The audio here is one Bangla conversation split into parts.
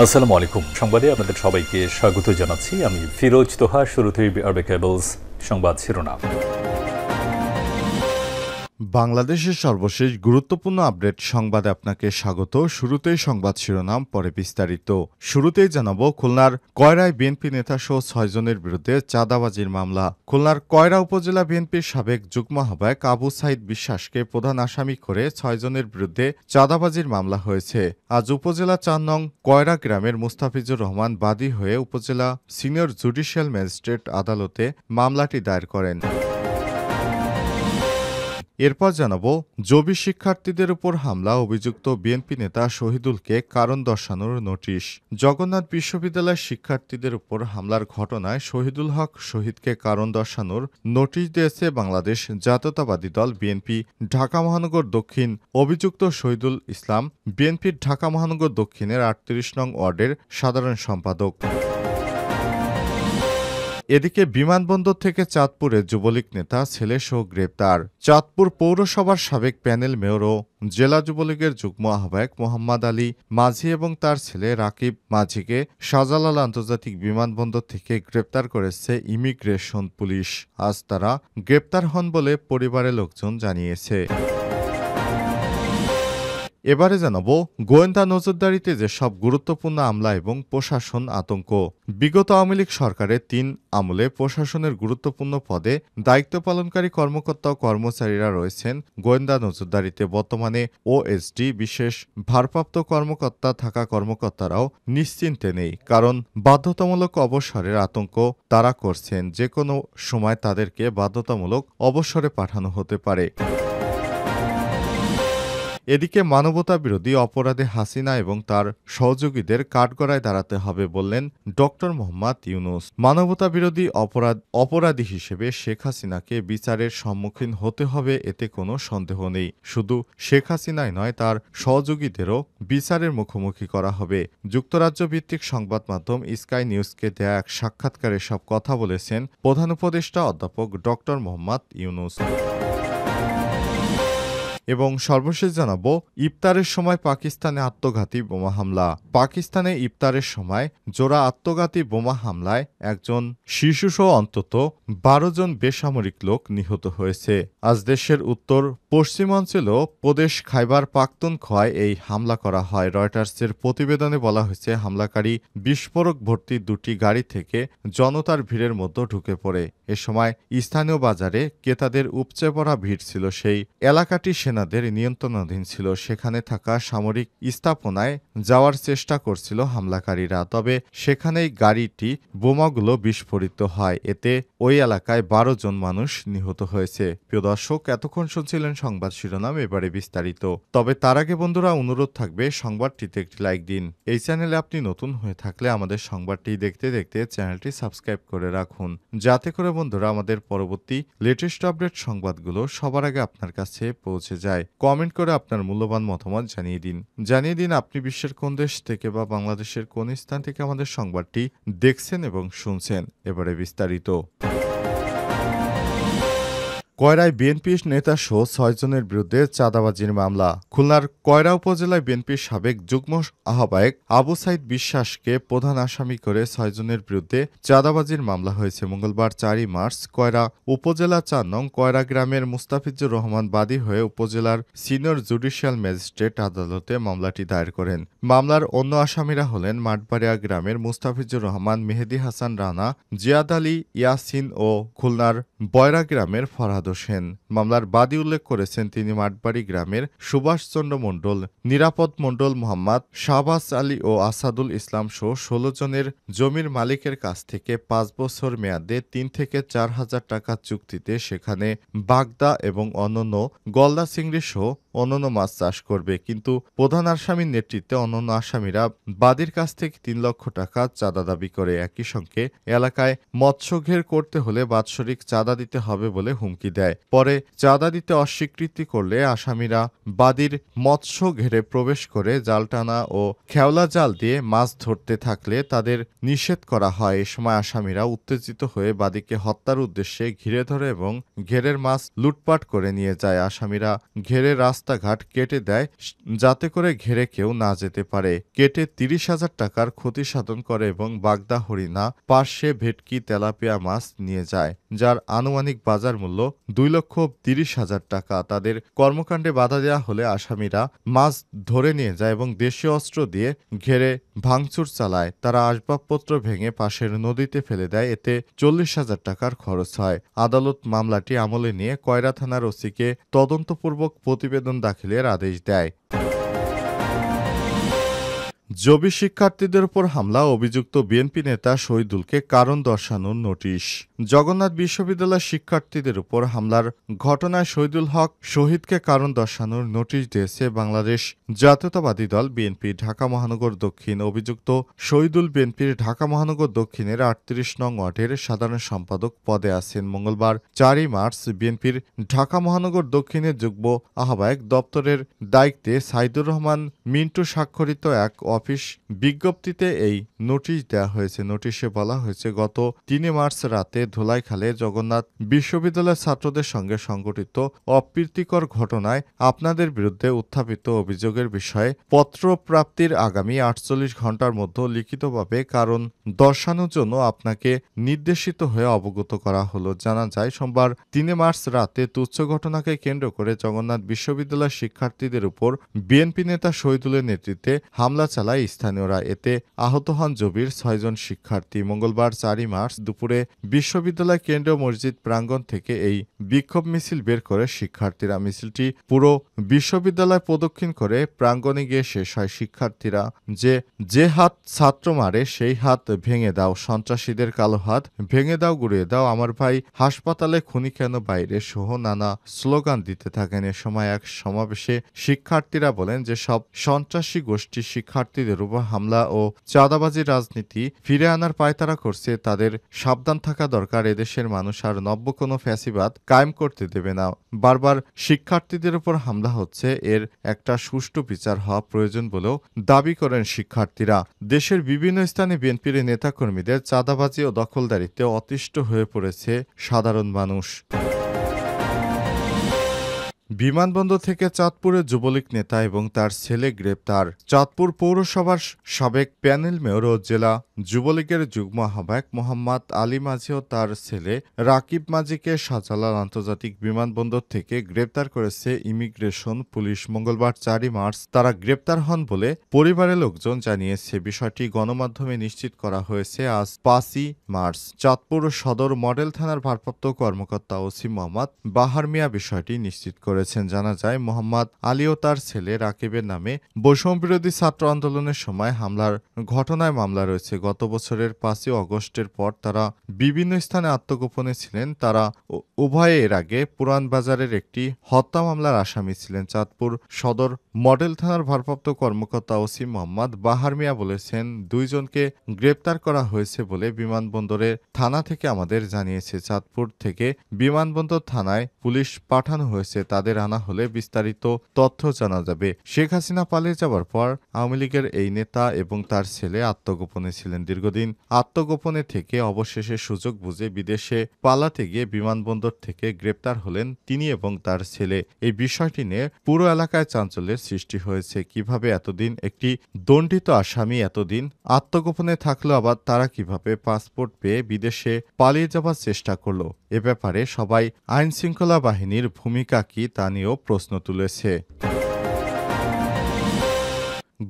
আসসালামু আলাইকুম। সংবাদে আপনাদের সবাইকে স্বাগত জানাচ্ছি। আমি ফিরোজ তোহা। শুরুতেই আরবে কেবলস সংবাদ শিরোনাম। বাংলাদেশের সর্বশেষ গুরুত্বপূর্ণ আপডেট সংবাদে আপনাকে স্বাগত। শুরুতেই সংবাদ শিরোনাম, পরে বিস্তারিত। শুরুতেই জানাবো, খুলনার কয়রায় বিএনপি নেতাসহ ৬ জনের বিরুদ্ধে চাঁদাবাজির মামলা। খুলনার কয়রা উপজেলা বিএনপির সাবেক যুগ্ম আহ্বায়ক আবু সাইদ বিশ্বাসকে প্রধান আসামি করে ৬ জনের বিরুদ্ধে চাঁদাবাজির মামলা হয়েছে। আজ উপজেলা ৪ নং কয়রা গ্রামের মুস্তাফিজুর রহমান বাদী হয়ে উপজেলা সিনিয়র জুডিশিয়াল ম্যাজিস্ট্রেট আদালতে মামলাটি দায়ের করেন। এরপর জানাবো, জবি শিক্ষার্থীদের উপর হামলা অভিযুক্ত বিএনপি নেতা শহীদুলকে কারণ দর্শানোর নোটিশ। জগন্নাথ বিশ্ববিদ্যালয়ের শিক্ষার্থীদের উপর হামলার ঘটনায় শহীদুল হক শহীদকে কারণ দর্শানোর নোটিশ দিয়েছে বাংলাদেশ জাতীয়তাবাদী দল বিএনপি ঢাকা মহানগর দক্ষিণ। অভিযুক্ত শহীদুল ইসলাম বিএনপির ঢাকা মহানগর দক্ষিণের ৩৮ নং ওয়ার্ডের সাধারণ সম্পাদক। এদিকে বিমানবন্দর থেকে চাঁদপুরে যুবলীগ নেতা ছেলেসহ গ্রেপ্তার। চাঁদপুর পৌরসভার সাবেক প্যানেল মেয়র ও জেলা যুবলীগের যুগ্ম আহ্বায়ক মোহাম্মদ আলী মাঝি এবং তার ছেলে রাকিব মাঝিকে শাহজালাল আন্তর্জাতিক বিমানবন্দর থেকে গ্রেপ্তার করেছে ইমিগ্রেশন পুলিশ। আজ তারা গ্রেপ্তার হন বলে পরিবারের লোকজন জানিয়েছে। এবারে জানাবো, গোয়েন্দা নজরদারিতে যেসব গুরুত্বপূর্ণ আমলা এবং প্রশাসন আতঙ্ক। বিগত আওয়ামী লীগ সরকারের ৩ আমলে প্রশাসনের গুরুত্বপূর্ণ পদে দায়িত্ব পালনকারী কর্মকর্তা ও কর্মচারীরা রয়েছেন গোয়েন্দা নজরদারিতে। বর্তমানে ওএসডি বিশেষ ভারপ্রাপ্ত কর্মকর্তা থাকা কর্মকর্তারাও নিশ্চিন্তে নেই, কারণ বাধ্যতামূলক অবসরের আতঙ্ক তারা করছেন। যে কোনো সময় তাদেরকে বাধ্যতামূলক অবসরে পাঠানো হতে পারে। এদিকে মানবতা বিরোধী অপরাধে হাসিনা এবং তার সহযোগীদের কাঠগড়ায় দাঁড়াতে হবে বললেন ড মোহাম্মদ ইউনূস। মানবতা বিরোধী অপরাধী হিসেবে শেখ হাসিনাকে বিচারের সম্মুখীন হতে হবে, এতে কোনো সন্দেহ নেই। শুধু শেখ হাসিনাই নয়, তার সহযোগীদেরও বিচারের মুখোমুখি করা হবে। যুক্তরাজ্য ভিত্তিক সংবাদ মাধ্যম স্কাই নিউজকে দেয়া এক সাক্ষাৎকারে সব কথা বলেছেন প্রধান উপদেষ্টা অধ্যাপক ড মোহাম্মদ ইউনূস। এবং সর্বশেষ জানাবো, ইফতারের সময় পাকিস্তানে আত্মঘাতী বোমা হামলা। পাকিস্তানে ইফতারের সময় জোড়া আত্মঘাতী বোমা হামলায় একজন শিশুসহ অন্তত ১২ জন বেসামরিক লোক নিহত হয়েছে। আজ দেশের উত্তর পশ্চিমাঞ্চলেও প্রদেশ খাইবার পাখতুনখোয়ায় এই হামলা করা হয়। রয়টার্সের প্রতিবেদনে বলা হয়েছে, হামলাকারী বিস্ফোরক ভর্তি দুটি গাড়ি থেকে জনতার ভিড়ের মধ্যে ঢুকে পড়ে। এ সময় স্থানীয় বাজারে ক্রেতাদের উপচে পড়া ভিড় ছিল। সেই এলাকাটি সেনাদের নিয়ন্ত্রণাধীন ছিল। সেখানে থাকা সামরিক স্থাপনায় যাওয়ার চেষ্টা করছিল হামলাকারীরা, তবে সেখানেই গাড়িটি বোমাগুলো বিস্ফোরিত হয়। এতে ওই এলাকায় ১২ জন মানুষ নিহত হয়েছে। প্রিয় দর্শক, এতক্ষণ শুনছিলেন সংবাদ শিরোনাম, এবারে বিস্তারিত। তবে তার আগে বন্ধুরা, অনুরোধ থাকবে সংবাদটিতে একটি লাইক দিন। এই চ্যানেলে আপনি নতুন হয়ে থাকলে আমাদের সংবাদটি দেখতে দেখতে চ্যানেলটি সাবস্ক্রাইব করে রাখুন, যাতে করে বন্ধুরা আমাদের পরবর্তী লেটেস্ট আপডেট সংবাদগুলো সবার আগে আপনার কাছে পৌঁছে যায়। কমেন্ট করে আপনার মূল্যবান মতামত জানিয়ে দিন আপনি বিশ্বের কোন দেশ থেকে বা বাংলাদেশের কোন স্থান থেকে আমাদের সংবাদটি দেখছেন এবং শুনছেন। এবারে বিস্তারিত। কয়রায় বিএনপি নেতাসহ ৬ জনের বিরুদ্ধে চাঁদাবাজির মামলা। খুলনার কয়রা উপজেলায় বিএনপির সাবেক যুগ্ম আহ্বায়ক আবু সাইদ বিশ্বাসকে প্রধান আসামি করে ৬ জনের বিরুদ্ধে চাঁদাবাজির মামলা হয়েছে। মঙ্গলবার ৪ মার্চ কয়রা উপজেলা ৪ নং কয়রা গ্রামের মুস্তাফিজুর রহমান বাদী হয়ে উপজেলার সিনিয়র জুডিশিয়াল ম্যাজিস্ট্রেট আদালতে মামলাটি দায়ের করেন। মামলার অন্য আসামিরা হলেন মাঠবাড়িয়া গ্রামের মুস্তাফিজুর রহমান, মেহেদি হাসান রানা, জিয়াদ আলী ইয়াসিন ও খুলনার বয়রা গ্রামের ফরহাদ হোসেন। মামলার বাদী উল্লেখ করেছেন তিনি মাঠবাড়ি গ্রামের সুভাষচন্দ্র মণ্ডল, নিরাপদ মণ্ডল, মোহাম্মদ শাহবাজ আলী ও আসাদুল ইসলাম সহ ১৬ জনের জমির মালিকের কাছ থেকে ৫ বছর মেয়াদে ৩ থেকে ৪ হাজার টাকা চুক্তিতে সেখানে বাগদা এবং অন্যান্য গলদা চিংড়ি সহ অন্যান্য মাছ চাষ করবে। কিন্তু প্রধান আসামির নেতৃত্বে অন্যান্য আসামিরা বাদীর কাছ থেকে ৩ লক্ষ টাকা চাঁদা দাবি করে। একই সঙ্গে এলাকায় মৎস্য ঘের করতে হলে বাৎসরিক চাঁদা দিতে হবে বলে হুমকি দেয়। পরে চাঁদা দিতে অস্বীকৃতি করলে আসামিরা বাদীর মৎস্য ঘেরে প্রবেশ করে জাল টানা ও খেওলা জাল দিয়ে মাছ ধরতে থাকলে তাদের নিষেধ করা হয়। এ সময় আসামিরা উত্তেজিত হয়ে বাদীকে হত্যার উদ্দেশ্যে ঘিরে ধরে এবং ঘেরের মাছ লুটপাট করে নিয়ে যায়। আসামিরা ঘেরের রাস্তা রাস্তাঘাট কেটে দেয় যাতে করে ঘেরে কেউ না যেতে পারে। কেটে ৩০,০০০ টাকার ক্ষতি সাধন করে এবং বাগদা হরিণা, পার্শে, ভেটকি, তেলাপিয়া মাছ নিয়ে যায়, যার আনুমানিক বাজার মূল্য ২,৩০,০০০ টাকা। তাদের কর্মকাণ্ডে বাধা দেওয়া হলে আসামিরা মাছ ধরে নিয়ে যায় এবং দেশীয় অস্ত্র দিয়ে ঘেরে ভাঙচুর চালায়। তারা আসবাবপত্র ভেঙে পাশের নদীতে ফেলে দেয়। এতে ৪০,০০০ টাকার খরচ হয়। আদালত মামলাটি আমলে নিয়ে কয়রা থানার ওসিকে তদন্তপূর্বক প্রতিবেদন দাখিলের আদেশ দেয়। জবি শিক্ষার্থীদের উপর হামলা, অভিযুক্ত বিএনপি নেতা শহীদুলকে কারণ দর্শানোর নোটিশ। জগন্নাথ বিশ্ববিদ্যালয়ের শিক্ষার্থীদের উপর হামলার ঘটনায় শহীদুল হক শহীদকে কারণ দর্শানোর নোটিশ দিয়েছে বাংলাদেশ জাতীয়তাবাদী দল বিএনপি। ঢাকা মহানগর দক্ষিণ। অভিযুক্ত শহীদুল বিএনপির ঢাকা মহানগর দক্ষিণের ৩৮ নং ওয়ার্ডের সাধারণ সম্পাদক পদে আছেন। মঙ্গলবার ৪ মার্চ বিএনপির ঢাকা মহানগর দক্ষিণের যুগ্ম আহ্বায়ক দপ্তরের দায়িত্বে সাইদুর রহমান মিন্টু স্বাক্ষরিত এক অফিস বিজ্ঞপ্তিতে এই নোটিশ দেওয়া হয়েছে। নোটিশে বলা হয়েছে, গত ৩ মার্চ রাতে ধোলাইখালে জগন্নাথ বিশ্ববিদ্যালয়ের ছাত্রদের সঙ্গে সংঘটিত অপ্রীতিকর ঘটনায় আপনাদের বিরুদ্ধে উত্থাপিত অভিযোগের বিষয়ে পত্র প্রাপ্তির আগামী ৪৮ ঘণ্টার মধ্যে লিখিতভাবে কারণ দর্শানোর জন্য আপনাকে নির্দেশিত হয়ে অবগত করা হলো। জানা যায়, সোমবার ৩ মার্চ রাতে তুচ্ছ ঘটনাকে কেন্দ্র করে জগন্নাথ বিশ্ববিদ্যালয়ের শিক্ষার্থীদের উপর বিএনপি নেতা শহীদুলের নেতৃত্বে হামলা চালায় স্থানীয়রা। এতে আহত হন জবির ৬ জন শিক্ষার্থী। মঙ্গলবার ৪ মার্চ দুপুরে বিশ্ববিদ্যালয় কেন্দ্রীয় মসজিদ প্রাঙ্গণ থেকে এই বিক্ষোভ মিছিল বের করে শিক্ষার্থীরা। মিছিলটি পুরো বিশ্ববিদ্যালয় প্রদক্ষিণ করে প্রাঙ্গণে গিয়ে শেষ হয়। শিক্ষার্থীরা যে হাত ছাত্র মারে সেই হাত ভেঙে দাও, সন্ত্রাসীদের কালো হাত ভেঙে দাও, গুড়িয়ে দাও, আমার ভাই হাসপাতালে, খুনি কেন বাইরে সহ নানা স্লোগান দিতে থাকেন। এ সময় এক সমাবেশে শিক্ষার্থীরা বলেন যে সব সন্ত্রাসী গোষ্ঠী শিক্ষার্থীদের উপর হামলা ও চাঁদাবাজির রাজনীতি ফিরে আনার পায়তারা করছে। তাদের সাবধান থাকা দরকার। এদেশের মানুষ আর নব্য কোনো ফ্যাসিবাদ কায়েম করতে দেবে না। বারবার শিক্ষার্থীদের উপর হামলা হচ্ছে, এর একটা সুষ্ঠু বিচার হওয়া প্রয়োজন বলেও দাবি করেন শিক্ষার্থীরা। দেশের বিভিন্ন স্থানে বিএনপির নেতাকর্মীদের চাঁদাবাজি ও দখলদারিতে অতিষ্ঠ হয়ে পড়েছে সাধারণ মানুষ। বিমানবন্দর থেকে চাঁদপুরের যুবলীগ নেতা এবং তার ছেলে গ্রেপ্তার। চাঁদপুর পৌরসভার সাবেক প্যানেল মেয়র ও জেলা যুবলীগের যুগ্ম আহ্বায়ক মোহাম্মদ আলী মাঝি ও তার ছেলে রাকিব মাঝিকে শাহজালাল আন্তর্জাতিক বিমানবন্দর থেকে গ্রেপ্তার করেছে ইমিগ্রেশন পুলিশ। মঙ্গলবার ৪ মার্চ তারা গ্রেপ্তার হন বলে পরিবারের লোকজন জানিয়েছে। বিষয়টি গণমাধ্যমে নিশ্চিত করা হয়েছে আজ ৫ই মার্চ। চাঁদপুর সদর মডেল থানার ভারপ্রাপ্ত কর্মকর্তা ওসি মোহাম্মদ বাহার মিয়া বিষয়টি নিশ্চিত করেছেন। জানা যায়, মোহাম্মদ আলী ও তার ছেলে রাকিবের নামে বৈষম্যবিরোধী ছাত্র আন্দোলনের সময় হামলার ঘটনায় মামলা রয়েছে। গত বছরের ৫ই অগস্টের পর তারা বিভিন্ন স্থানে আত্মগোপনে ছিলেন। তারা উভয়ে এর আগে পুরানবাজারের একটি হত্যা মামলার আসামি ছিলেন। চাঁদপুর সদর মডেল থানার ভারপ্রাপ্ত কর্মকর্তা ওসি মোহাম্মদ বাহার মিয়া বলেছেন, ২ জনকে গ্রেপ্তার করা হয়েছে বলে বিমানবন্দরের থানা থেকে আমাদের জানিয়েছে। চাঁদপুর থেকে বিমানবন্দর থানায় পুলিশ পাঠানো হয়েছে। তাদের আনা হলে বিস্তারিত তথ্য জানা যাবে। শেখ হাসিনা পালিয়ে যাওয়ার পর আওয়ামী লীগের এই নেতা এবং তার ছেলে আত্মগোপনে ছিলেন। দীর্ঘদিন আত্মগোপনে থেকে অবশেষে সুযোগ বুঝে বিদেশে পালাতে গিয়ে বিমানবন্দর থেকে গ্রেপ্তার হলেন তিনি এবং তার ছেলে। এই বিষয়টি নিয়ে পুরো এলাকায় চাঞ্চল্যের সৃষ্টি হয়েছে। কিভাবে এতদিন একটি দণ্ডিত আসামি এতদিন আত্মগোপনে থাকলো, আবার তারা কিভাবে পাসপোর্ট পেয়ে বিদেশে পালিয়ে যাবার চেষ্টা করলো? এ ব্যাপারে সবাই আইনশৃঙ্খলা বাহিনীর ভূমিকা কি তা নিয়েও প্রশ্ন তুলেছে।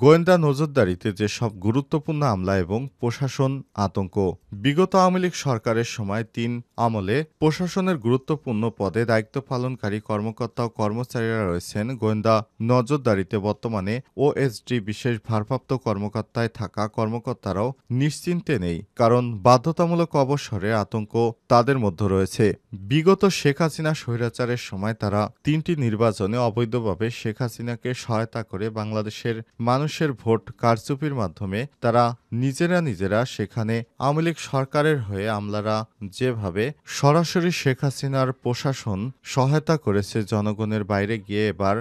গোয়েন্দা নজরদারিতে যেসব গুরুত্বপূর্ণ আমলা এবং প্রশাসন আতঙ্ক। বিগত আওয়ামী লীগ সরকারের সময় ৩ আমলে প্রশাসনের গুরুত্বপূর্ণ পদে দায়িত্ব পালনকারী কর্মকর্তা ও কর্মচারীরা রয়েছেন। গোয়েন্দা নজরদারিতে বর্তমানে ওএসডি বিশেষ ভারপ্রাপ্ত কর্মকর্তায় থাকা কর্মকর্তারাও নিশ্চিন্তে নেই, কারণ বাধ্যতামূলক অবসরের আতঙ্ক তাদের মধ্যে রয়েছে। বিগত শেখ হাসিনা স্বৈরাচারের সময় তারা ৩টি নির্বাচনে অবৈধভাবে শেখ হাসিনাকে সহায়তা করে বাংলাদেশের মানুষের ভোট কারচুপির মাধ্যমে তারা নিজেরা সেখানে আওয়ামী লীগ সরকারের হয়ে আমলারা যেভাবে সরাসরি শেখ হাসিনার প্রশাসন সহায়তা করেছে জনগণের বাইরে গিয়ে এবার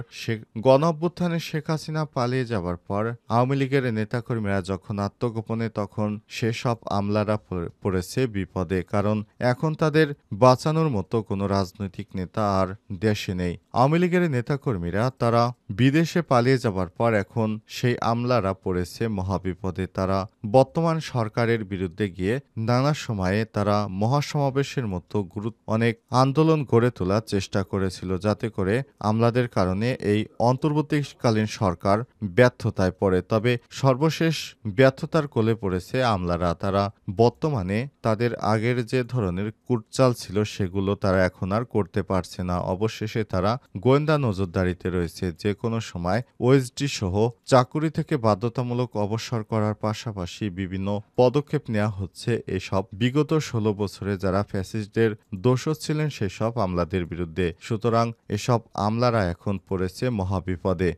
গণ অভ্যুত্থানে শেখ হাসিনা পালিয়ে যাবার পর আওয়ামী লীগের নেতাকর্মীরা যখন আত্মগোপনে তখন সেসব আমলারা পড়েছে বিপদে, কারণ এখন তাদের বাঁচানোর মতো কোনো রাজনৈতিক নেতা আর দেশে নেই। আওয়ামী লীগের নেতাকর্মীরা তারা বিদেশে পালিয়ে যাবার পর এখন সেই আমলারা পড়েছে মহাবিপদে। তারা বর্তমান সরকারের বিরুদ্ধে গিয়ে নানা সময়ে তারা মহাসমাবেশের মতো অনেক আন্দোলন গড়ে তোলার চেষ্টা করেছিল, যাতে করে আমলাদের কারণে এই অন্তর্বর্তীকালীন সরকার ব্যর্থতায় পড়ে। তবে সর্বশেষ ব্যর্থতার কোলে পড়েছে আমলারা। তারা বর্তমানে তাদের আগের যে ধরনের কুটচাল ছিল সেগুলো তারা এখন আর করতে পারছে না। অবশেষে তারা গোয়েন্দা নজরদারিতে রয়েছে। যে কোনো সময় ওএসডি সহ চাকুরি থেকে বাধ্যতামূলক অবসর করার পাশাপাশি বিভিন্ন পদক্ষেপ নেওয়া হচ্ছে এসব বিগত ১৬ বছরে যারা ফ্যাসিস্টদের দোষর ছিলেন সেসব আমলাদের বিরুদ্ধে। সুতরাং এসব আমলারা এখন পড়েছে মহাবিপদে।